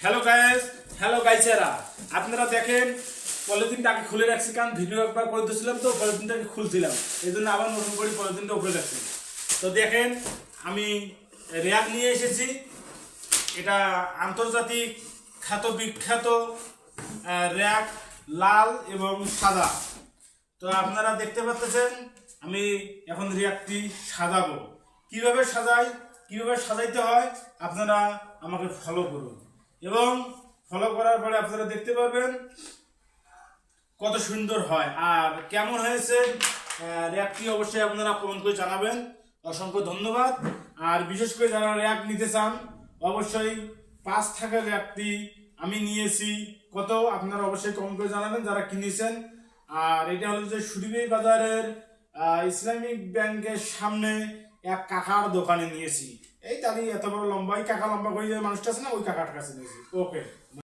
Hello guys, hello গাইছেরা, আপনারা দেখেন পলিথিনটাকে খুলে রাখছি, কারণ ভিডিও একবার করে দিয়েছিলাম তো পলিথিনটাকে খুলছিলাম, এই জন্য আবার নতুন করে পলিথিনটা উপরে রাখছি। তো দেখেন আমি র্যাক নিয়ে এসেছি, এটা আন্তর্জাতিক খ্যাত বিখ্যাত র্যাক, লাল এবং সাদা। তো আপনারা দেখতে পাচ্ছেন আমি এখন র্যাকটি সাজাবো। কিভাবে সাজাই, কিভাবে সাজাইতে হয় আপনারা আমাকে ফলো করুন, এবং ফলো করার পরে আপনারা দেখতে পারবেন কত সুন্দর হয় আর কেমন হয়েছে র্যাকটি। অবশ্যই আপনারা কমেন্ট করে জানাবেন। অসংখ্য ধন্যবাদ। আর বিশেষ করে যারা র্যাক নিতে চান, অবশ্যই 5 টাকার র্যাকটি আমি নিয়েছি কত, আপনারা অবশ্যই কমেন্ট করে জানাবেন যারা কিনেছেন। আর এটা হলো যে সুরিবাই বাজারের ইসলামিক ব্যাংকের সামনে এক কাকার দোকানে নিয়েছি। এই তারই এত বড় লম্বা, এই কাকা লম্বা করে যে মানুষটা আছে না, ওই কাকার কাছে নিয়েছি। ওকে।